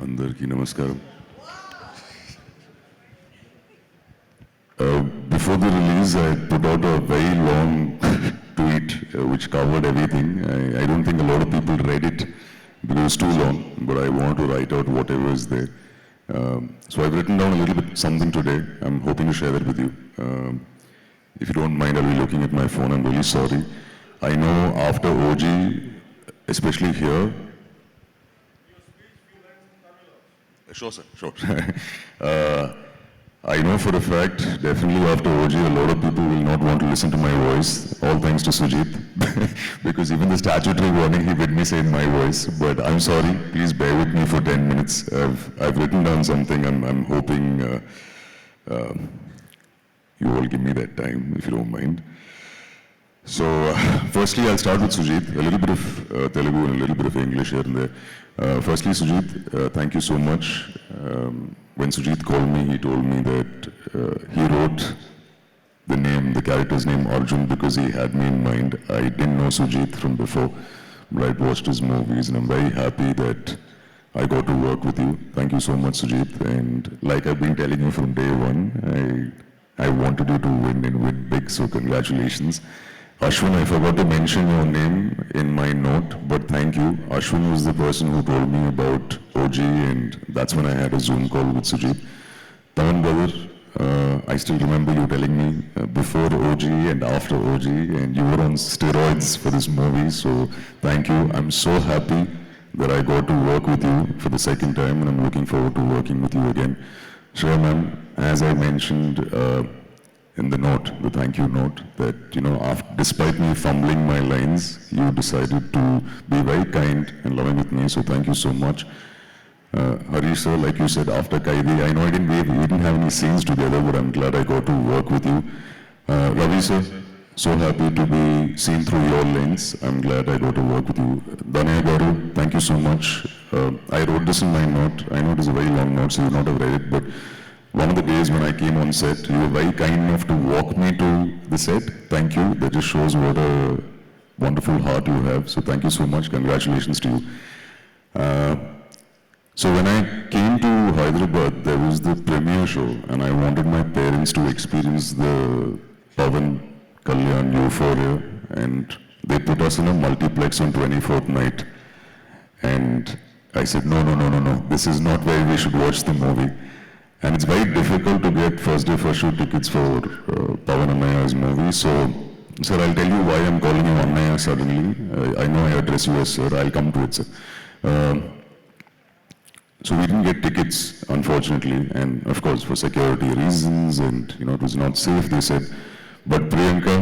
అందరికీ నమస్కారం. Before the release, I put out a very long tweet which covered everything. I don't think a lot of people read it because it's too long, but I want to write out whatever is there. So I've written down a little bit something today. I'm hoping to share that with you. If you don't mind, I'll be looking at my phone. I'm really sorry. I know after OG, especially here. Sure, sir, sure. I know for a fact, definitely after OG, a lot of people will not want to listen to my voice, all thanks to Sujit, because even the statutory warning, he made me say in my voice, but I'm sorry, please bear with me for 10 minutes. I've written down something, I'm hoping you all give me that time, if you don't mind. So, firstly, I'll start with Sujit, a little bit of Telugu and a little bit of English here and there. Firstly, Sujit, thank you so much. When Sujit called me, he told me that he wrote the character's name Arjun because he had me in mind. I didn't know Sujit from before, but I'd watched his movies and I'm very happy that I got to work with you. Thank you so much, Sujit. And like I've been telling you from day one, I wanted you to win and win big, so congratulations. Ashwin, I forgot to mention your name in my note, but thank you. Ashwin was the person who told me about OG, and that's when I had a Zoom call with Sujit. Taman brother, I still remember you telling me before OG and after OG, and you were on steroids for this movie, so thank you. I'm so happy that I got to work with you for the second time, and I'm looking forward to working with you again. Shreya ma'am, as I mentioned, in the note, the thank you note, that, despite me fumbling my lines, you decided to be very kind and loving with me, so thank you so much. Harish sir, like you said, after Kaidi, I know we didn't have any scenes together, but I'm glad I got to work with you. Ravi sir, so happy to be seen through your lens. I'm glad I got to work with you. Danaya Garu, thank you so much. I wrote this in my note. I know it is a very long note, so you not have read it, but one of the days when I came on set, you were very kind enough to walk me to the set. Thank you. That just shows what a wonderful heart you have. So thank you so much. Congratulations to you. So when I came to Hyderabad, there was the premiere show, and I wanted my parents to experience the Pavan Kalyan Euphoria, and they put us in a multiplex on 24th night. And I said, no. This is not where we should watch the movie. And it's very difficult to get first day first show tickets for Pavan Annaya's movie. So, sir, I'll tell you why I'm calling you Annaya suddenly. I know I address you as sir. I'll come to it, sir. So we didn't get tickets, unfortunately, and of course for security reasons, and it was not safe, they said. But Priyanka,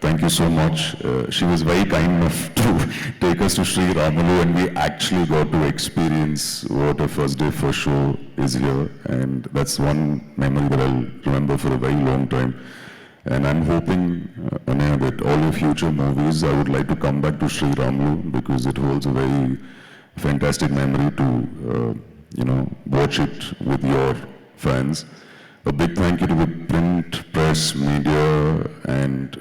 thank you so much. She was very kind enough to take us to Sri Ramalu, and we actually got to experience what a first day first show is here, and that's one memory that I'll remember for a very long time. And I'm hoping, Anaya, that all your future movies, I would like to come back to Sri Ramalu because it holds a very fantastic memory to, watch it with your fans. A big thank you to the print, press, media, and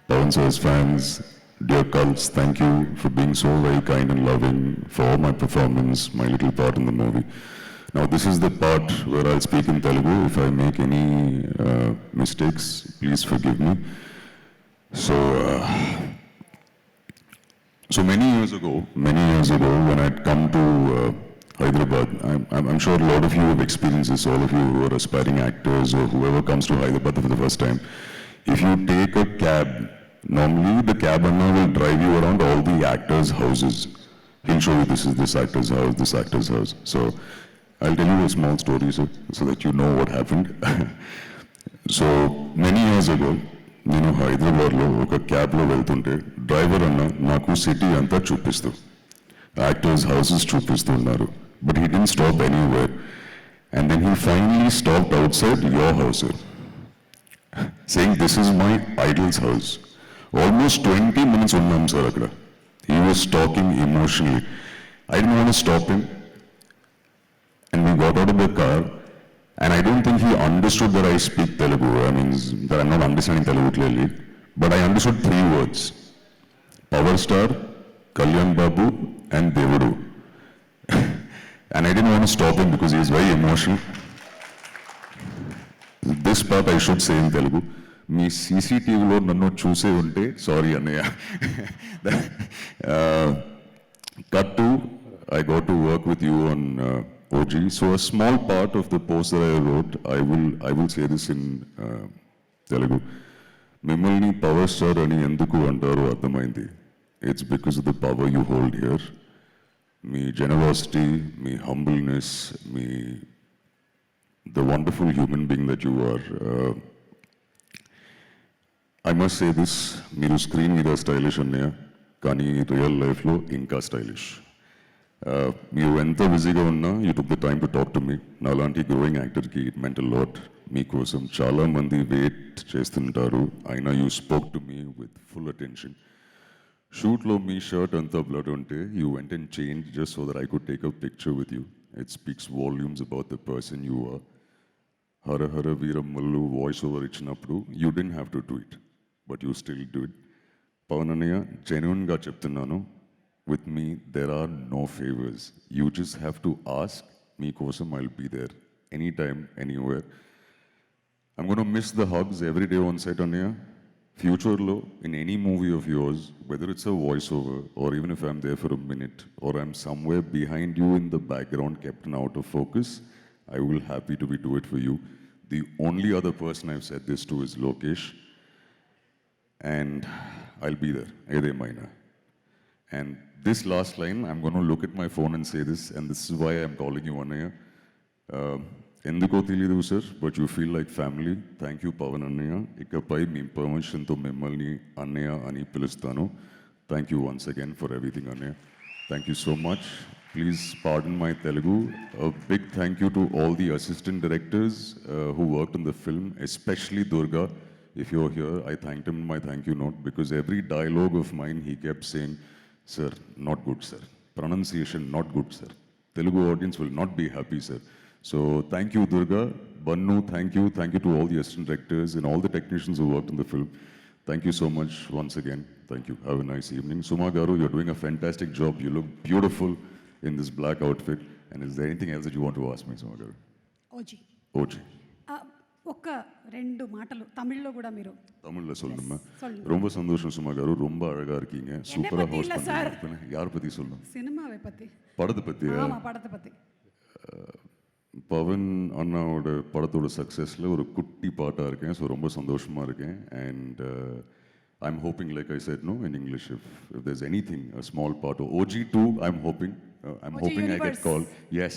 Pawan sir's fans. Dear cults, thank you for being so very kind and loving for all my performance, my little part in the movie. Now this is the part where I'll speak in Telugu. If I make any mistakes, please forgive me. So many years ago, when I'd come to Hyderabad, I'm sure a lot of you have experienced this, all of you who are aspiring actors or whoever comes to Hyderabad for the first time. If you take a cab, normally the cab owner will drive you around all the actors' houses. He'll show you this is this actor's house, this actor's house. So I'll tell you a small story so that you know what happened. So many years ago, నేను హైదరాబాద్లో ఒక క్యాబ్లో వెళ్తుంటే driver అన్న నాకు city అంతా చూపిస్తూ actors houses చూపిస్తున్నారు, but he didn't stop anywhere. And then he finally stopped outside your house, saying this is my idol's house. Almost 20 minutes ఉన్నాం సార్ అక్కడ. He was talking emotionally. I didn't want to stop him. And we got out of the car, and I don't think he understood that I speak Telugu. I mean, that I'm not understanding Telugu clearly, but I understood 3 words: Power Star, Kalyan Babu, and Devudu. And I didn't want to stop him because he is very emotional. This part I should say in Telugu. మీ సీసీటీవీలో నన్ను చూసే ఉంటే sorry అన్నయ్య. Cut to, I got to work with you on OG. So a small part of the post that I wrote, I will say this in Telugu. మిమ్మల్ని power star అని ఎందుకు అంటారో అర్థమైంది. It's because of the power you hold here. Me generosity, me humbleness, me the wonderful human being that you are. I must say this, మీరు screen మీద stylish అన్నయ్య, కానీ real లైఫ్లో ఇంకా స్టైలిష్. మీరు ఎంత బిజీగా ఉన్నా you took the time to talk to me. నాలాంటి గ్రోయింగ్ యాక్టర్కి ఇట్ మెంట్ అ లాట్. మీకోసం చాలామంది వెయిట్ చేస్తుంటారు, అయినా you spoke to me with full attention. షూట్లో మీ షర్ట్ అంతా బ్లడ్ ఉంటే you went and change just so that I could take a picture with you. It speaks volumes about the person you are. Hara Hara Veeramallu voice over ఇచ్చినప్పుడు you didn't have to do it, but you still do it. Pawan అన్నయ్య, జెన్యూన్గా చెప్తున్నాను, with me there are no favors. You just have to ask. మీకోసం I'll be there anytime, anywhere. I'm going to miss the hugs every day on set అన్నయ్య. ఫ్యూచర్లో in any movie of yours, whether it's a voiceover or even if I'm there for a minute or I'm somewhere behind you in the background kept out of focus, I will happy to do it for you. The only other person I've said this to is Lokesh, and I'll be there ఏదేమైనా. And this last line, I'm going to look at my phone and say this, and this is why I'm calling you Annaya. ఎందుకో తెలీదు sir, but you feel like family. Thank you Pawan అన్నయ్య. ఇకపై మీ పర్మిషన్తో మిమ్మల్ని అన్నయ్య అని పిలుస్తాను. Thank you once again for everything అన్నయ్య. Thank you so much. Please pardon my Telugu. A big thank you to all the assistant directors who worked on the film, especially Durga. If you're here, I thanked him in my thank you note because every dialogue of mine he kept saying, "Sir, not good, sir. Pronunciation, not good, sir. Telugu audience will not be happy, sir." So thank you, Durga. Bannu, thank you. Thank you to all the assistant directors and all the technicians who worked on the film. Thank you so much once again. Thank you. Have a nice evening. Suma Garu, you're doing a fantastic job. You look beautiful in this black outfit. And is there anything else that you want to ask me, Suma Garu? OG OG. ఒక్క రెండు మాటలు తమిళ్లో కూడా మీరు தமிழ்ல சொல்லணுமா? சொல்லுங்க. ரொம்ப சந்தோஷம் சுமா காரு, ரொம்ப அழகா இருக்கீங்க. சூப்பரா பத்தி இல்ல ஹோஸ்ட் சார். பண்ணீங்க. யார் பத்தி சொல்லணும்? சினிமாவை பத்தி. படத்தை பத்தியா? ஆமா, படத்தை பத்தி. பவன் அண்ணாவோட படத்தோட சக்ஸஸில் ஒரு குட்டி பாட்டாக இருக்கேன். ஸோ ரொம்ப சந்தோஷமாக இருக்கேன். And I'm hoping like I said no in English if there's anything a small part of OG2 I'm hoping OG I get universe. called. Yes,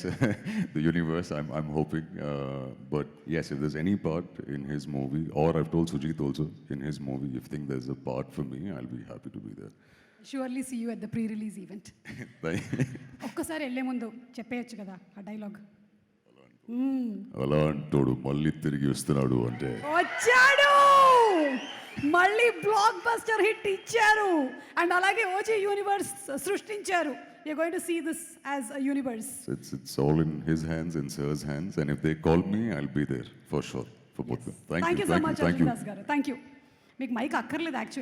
the universe I'm hoping. But yes, if there's any part in his movie, or I've told Sujit also in his movie, if you think there's a part for me, I'll be happy to be there. Surely see you at the pre-release event. ఒక్కసారి వెళ్ళే ముందు చెప్పేయచ్చు కదా ఆ dialogue. అలా అంటాడు మళ్ళీ తిరిగి వస్తున్నాడు అంటే వచ్చాడు, మళ్ళీ బ్లాక్ బస్టర్ హిట్ ఇచ్చారు, అండ్ అలాగే ఓజీ యూనివర్స్ సృష్టించారు. You're going to see this as a universe. It's all in his hands and Sir's hands, and if they call me, I'll be there for sure for both them. Thank you so much, thank you. Arjun Das garu. Thank you. మీకు mic అక్కర్లేదు actually.